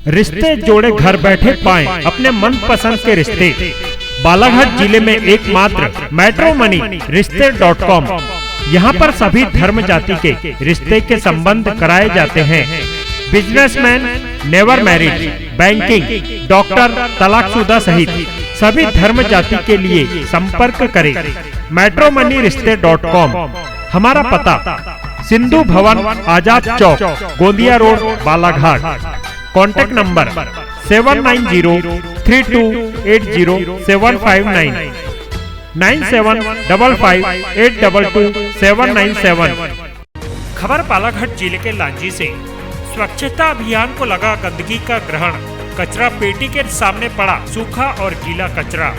रिश्ते जोड़े घर बैठे पाएं अपने मनपसंद के रिश्ते। बालाघाट जिले में एकमात्र मैट्रोमनी रिश्ते.com। यहाँ पर सभी धर्म जाति के रिश्ते के संबंध कराए जाते हैं। Businessman, never married, banking, doctor, तलाकशुदा सहित सभी धर्म जाति के लिए संपर्क करें मैट्रोमनी रिश्ते.com। हमारा पता Sindhu Bhavan, Azad Chowk, Gondia road, Balaghat. Contact number 7903280759 9755822797। खबर बालाघाट जिले के लांजी से। स्वच्छता अभियान को लगा गंदगी का ग्रहण। कचरा पेटी के सामने पड़ा सूखा और गीला कचरा।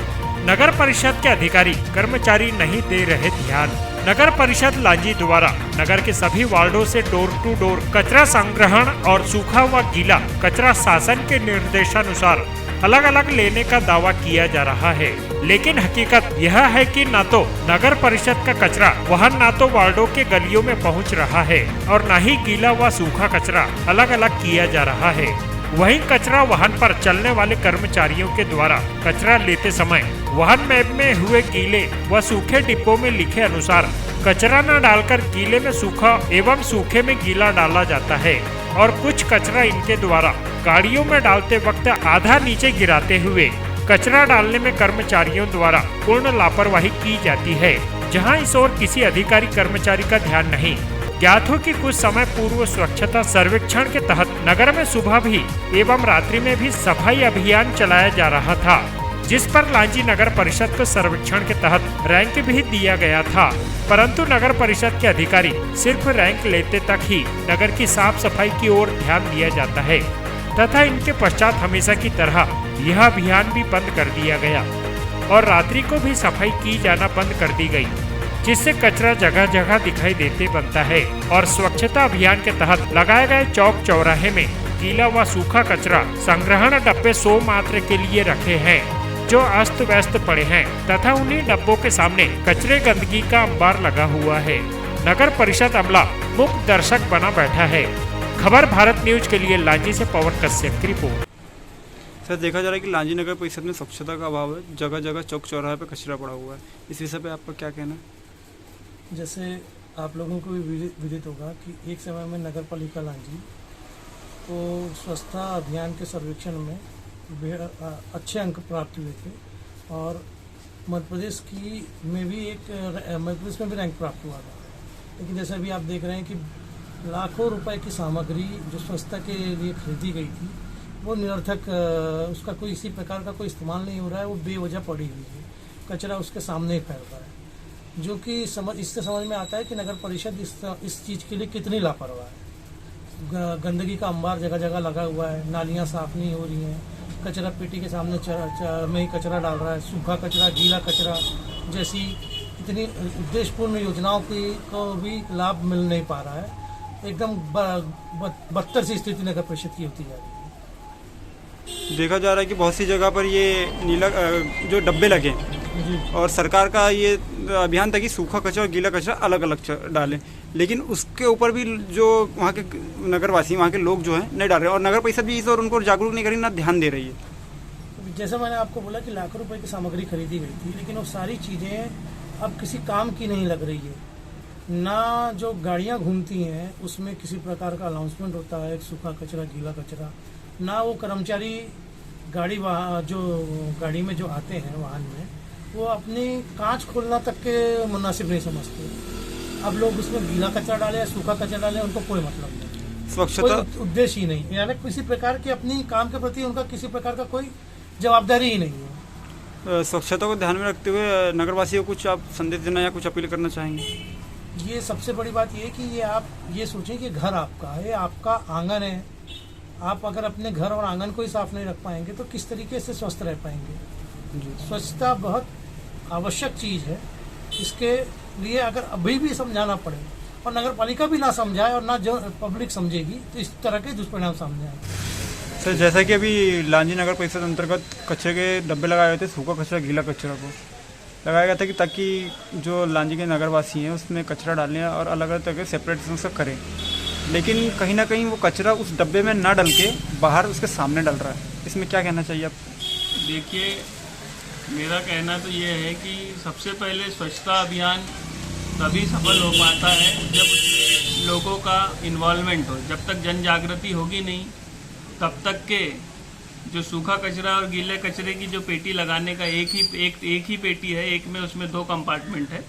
नगर परिषद के अधिकारी कर्मचारी नहीं दे रहे ध्यान। नगर परिषद लांजी द्वारा नगर के सभी वार्डों से डोर टू डोर कचरा संग्रहण और सूखा व गीला कचरा शासन के निर्देशानुसार अलग अलग लेने का दावा किया जा रहा है, लेकिन हकीकत यह है कि न तो नगर परिषद का कचरा वाहन न तो वार्डों के गलियों में पहुंच रहा है और न ही गीला व सूखा कचरा अलग अलग किया जा रहा है। वहीं कचरा वाहन पर चलने वाले कर्मचारियों के द्वारा कचरा लेते समय वाहन मैप में हुए गीले व सूखे डिब्बों में लिखे अनुसार कचरा न डालकर गीले में सूखा एवं सूखे में गीला डाला जाता है और कुछ कचरा इनके द्वारा गाड़ियों में डालते वक्त आधा नीचे गिराते हुए कचरा डालने में कर्मचारियों द्वारा पूर्ण लापरवाही की जाती है, जहां इस ओर किसी अधिकारी कर्मचारी का ध्यान नहीं। ज्ञात हो कि कुछ समय पूर्व स्वच्छता सर्वेक्षण के तहत नगर में सुबह भी एवं रात्रि में भी सफाई अभियान चलाया जा रहा था, जिस पर लांजी नगर परिषद को सर्वेक्षण के तहत रैंक भी दिया गया था, परंतु नगर परिषद के अधिकारी सिर्फ रैंक लेते तक ही नगर की साफ सफाई की ओर ध्यान दिया जाता है तथा इनके पश्चात हमेशा की तरह यह अभियान भी बंद कर दिया गया और रात्रि को भी सफाई की जाना बंद कर दी गई, जिससे कचरा जगह जगह दिखाई देते बनता है। और स्वच्छता अभियान के तहत लगाए गए चौक चौराहे में गीला व सूखा कचरा संग्रहण डब्बे 100 मात्र के लिए रखे हैं, जो अस्त व्यस्त पड़े हैं तथा उन्हीं डब्बों के सामने कचरे गंदगी का अंबार लगा हुआ है। नगर परिषद अमला मुख्य दर्शक बना बैठा है। खबर भारत न्यूज के लिए लांजी से पवन कश्यप की रिपोर्ट। सर, देखा जा रहा है कि लांजी नगर परिषद में स्वच्छता का अभाव है, जगह जगह चौक चौराहे पे कचरा पड़ा हुआ है। इस विषय पे आपका क्या कहना है? जैसे आप लोगों को भी विदित होगा कि एक समय में नगर पालिका लांजी को स्वच्छता अभियान के सर्वेक्षण में अच्छे अंक प्राप्त हुए थे और मध्य प्रदेश में भी रैंक प्राप्त हुआ था। लेकिन जैसे अभी आप देख रहे हैं कि लाखों रुपए की सामग्री जो स्वच्छता के लिए खरीदी गई थी वो निरर्थक, उसका कोई इसी प्रकार का कोई इस्तेमाल नहीं हो रहा है, वो बेवजह पड़ी हुई है, कचरा उसके सामने ही फैल रहा है, जो कि इससे समझ में आता है कि नगर परिषद इस चीज़ के लिए कितनी लापरवाह है। गंदगी का अंबार जगह जगह लगा हुआ है, नालियाँ साफ नहीं हो रही हैं, कचरा पेटी के सामने में ही कचरा डाल रहा है, सूखा कचरा, गीला कचरा जैसी इतनी उद्देश्यपूर्ण योजनाओं को भी लाभ मिल नहीं पा रहा है। एकदम बदतर सी स्थिति नगर परिषद की होती जा रही है। देखा जा रहा है कि बहुत सी जगह पर ये नीला जो डब्बे लगे और सरकार का ये अभियान था कि सूखा कचरा और गीला कचरा अलग अलग डालें, लेकिन उसके ऊपर भी जो वहाँ के नगरवासी, वहाँ के लोग जो हैं नहीं डाल रहे और नगर परिषद भी इस और उनको जागरूक नहीं कर रही, ना ध्यान दे रही है। जैसे मैंने आपको बोला कि लाखों रुपए की सामग्री खरीदी गई थी, लेकिन वो सारी चीज़ें अब किसी काम की नहीं लग रही है। ना जो गाड़ियाँ घूमती हैं उसमें किसी प्रकार का अनाउंसमेंट होता है सूखा कचरा, गीला कचरा, ना वो कर्मचारी जो गाड़ी में जो आते हैं वाहन में, वो अपनी कांच खोलना तक के मुनासिब नहीं समझते। अब लोग उसमें गीला कचरा डाले या सूखा कचरा डाले, उनको कोई मतलब नहीं, स्वच्छता उद्देश्य ही नहीं, यानी किसी प्रकार की अपनी काम के प्रति उनका किसी प्रकार का कोई जवाबदारी ही नहीं है। स्वच्छता को ध्यान में रखते हुए नगरवासियों को कुछ आप संदेश देना या कुछ अपील करना चाहेंगे? ये सबसे बड़ी बात ये कि आप ये सोचें कि घर आपका है, आपका आंगन है। आप अगर अपने घर और आंगन को ही साफ नहीं रख पाएंगे तो किस तरीके से स्वस्थ रह पाएंगे। स्वच्छता बहुत आवश्यक चीज़ है। इसके लिए अगर अभी भी समझाना पड़े और नगर पालिका भी ना समझाए और ना जो पब्लिक समझेगी तो इस तरह के दुष्परिणाम सामने आएंगे। सर, जैसा कि अभी लांजी नगर परिषद अंतर्गत कचरे के डब्बे लगाए हुए थे, सूखा कचरा, गीला कचरा को लगाया गया था कि ताकि जो लांजी के नगरवासी हैं उसमें कचरा डालने और अलग अलग तरह के सेपरेट करें, लेकिन कहीं ना कहीं वो कचरा उस डब्बे में ना डल के बाहर उसके सामने डल रहा है। इसमें क्या कहना चाहिए आप? देखिए, मेरा कहना तो ये है कि सबसे पहले स्वच्छता अभियान तभी सफल हो पाता है जब उसमें लोगों का इन्वॉल्वमेंट हो। जब तक जन जागृति होगी नहीं, तब तक के जो सूखा कचरा और गीले कचरे की जो पेटी लगाने का एक ही पेटी है, एक में उसमें 2 कंपार्टमेंट है।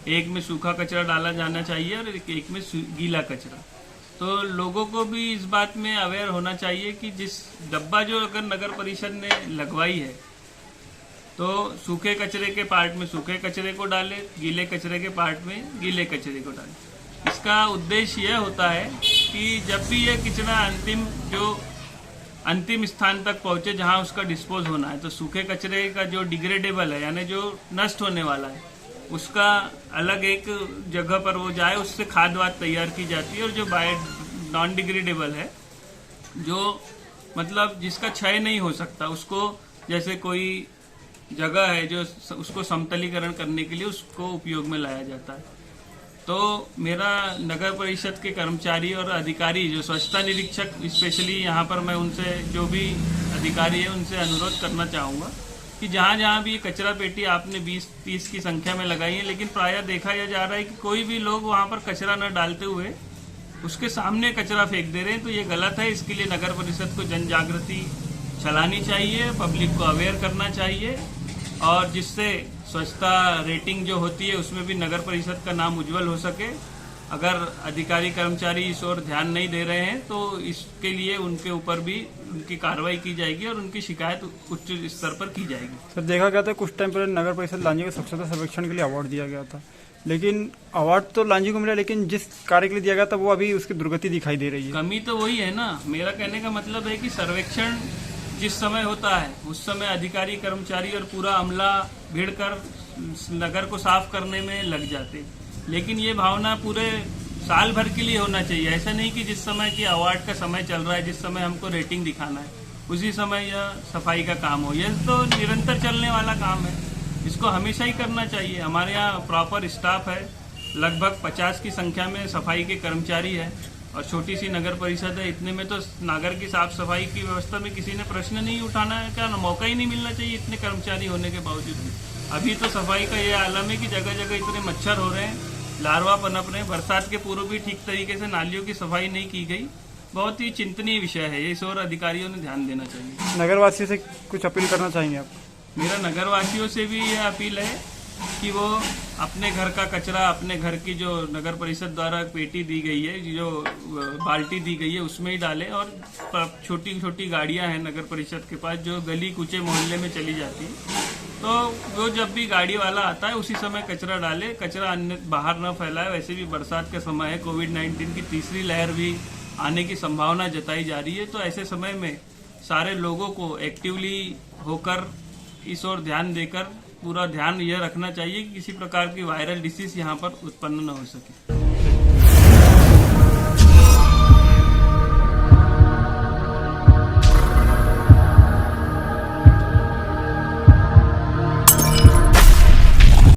एक में सूखा कचरा डाला जाना चाहिए और एक में गीला कचरा। तो लोगों को भी इस बात में अवेयर होना चाहिए कि जिस डब्बा जो अगर नगर परिषद ने लगवाई है तो सूखे कचरे के पार्ट में सूखे कचरे को डाले, गीले कचरे के पार्ट में गीले कचरे को डाले। इसका उद्देश्य यह होता है कि जब भी यह कचरा अंतिम स्थान तक पहुंचे जहां उसका डिस्पोज होना है, तो सूखे कचरे का जो डिग्रेडेबल है यानी जो नष्ट होने वाला है उसका अलग एक जगह पर वो जाए, उससे खाद वाद तैयार की जाती है। और जो नॉन डिग्रेडेबल है, जो मतलब जिसका क्षय नहीं हो सकता, उसको जैसे कोई जगह है जो उसको समतलीकरण करने के लिए उसको उपयोग में लाया जाता है। तो मेरा नगर परिषद के कर्मचारी और अधिकारी जो स्वच्छता निरीक्षक, स्पेशली यहाँ पर मैं उनसे जो भी अधिकारी है उनसे अनुरोध करना चाहूँगा कि जहाँ जहाँ भी ये कचरा पेटी आपने 20-30 की संख्या में लगाई है, लेकिन प्रायः देखा यह जा रहा है कि कोई भी लोग वहाँ पर कचरा न डालते हुए उसके सामने कचरा फेंक दे रहे हैं। तो ये गलत है। इसके लिए नगर परिषद को जन जागृति चलानी चाहिए, पब्लिक को अवेयर करना चाहिए और जिससे स्वच्छता रेटिंग जो होती है उसमें भी नगर परिषद का नाम उज्जवल हो सके। अगर अधिकारी कर्मचारी इस ओर ध्यान नहीं दे रहे हैं तो इसके लिए उनके ऊपर भी उनकी कार्रवाई की जाएगी और उनकी शिकायत उच्च स्तर पर की जाएगी। सर, देखा गया था कुछ टाइम पहले नगर परिषद लांजी को स्वच्छता सर्वेक्षण के लिए अवार्ड दिया गया था, लेकिन अवार्ड तो लांजी को मिला, लेकिन जिस कार्य के लिए दिया गया था वो अभी उसकी दुर्गति दिखाई दे रही है। कमी तो वही है ना। मेरा कहने का मतलब है कि सर्वेक्षण जिस समय होता है उस समय अधिकारी कर्मचारी और पूरा अमला भिड़कर नगर को साफ करने में लग जाते, लेकिन ये भावना पूरे साल भर के लिए होना चाहिए। ऐसा नहीं कि जिस समय की अवार्ड का समय चल रहा है, जिस समय हमको रेटिंग दिखाना है, उसी समय यह सफाई का काम हो। यह तो निरंतर चलने वाला काम है, इसको हमेशा ही करना चाहिए। हमारे यहाँ प्रॉपर स्टाफ है, लगभग 50 की संख्या में सफाई के कर्मचारी है और छोटी सी नगर परिषद है। इतने में तो नागर की साफ सफाई की व्यवस्था में किसी ने प्रश्न नहीं उठाना है, क्या मौका ही नहीं मिलना चाहिए इतने कर्मचारी होने के बावजूद भी। अभी तो सफाई का ये आलम है कि जगह जगह इतने मच्छर हो रहे हैं, लार्वा पनप रहे हैं। बरसात के पूर्व भी ठीक तरीके से नालियों की सफाई नहीं की गई। बहुत ही चिंतनीय विषय है, इस ओर अधिकारियों ने ध्यान देना चाहिए। नगरवासियों से कुछ अपील करना चाहेंगे आप? मेरा नगरवासियों से भी यह अपील है कि वो अपने घर का कचरा, अपने घर की जो नगर परिषद द्वारा पेटी दी गई है, जो बाल्टी दी गई है, उसमें ही डालें। और छोटी छोटी गाड़ियां हैं नगर परिषद के पास जो गली कूचे मोहल्ले में चली जाती है, तो वो जब भी गाड़ी वाला आता है उसी समय कचरा डाले, कचरा अन्य बाहर न फैलाए। वैसे भी बरसात का समय है, कोविड-19 की तीसरी लहर भी आने की संभावना जताई जा रही है। तो ऐसे समय में सारे लोगों को एक्टिवली होकर इस ओर ध्यान देकर पूरा ध्यान यह रखना चाहिए कि किसी प्रकार की वायरल डिसीज यहाँ पर उत्पन्न न हो सके।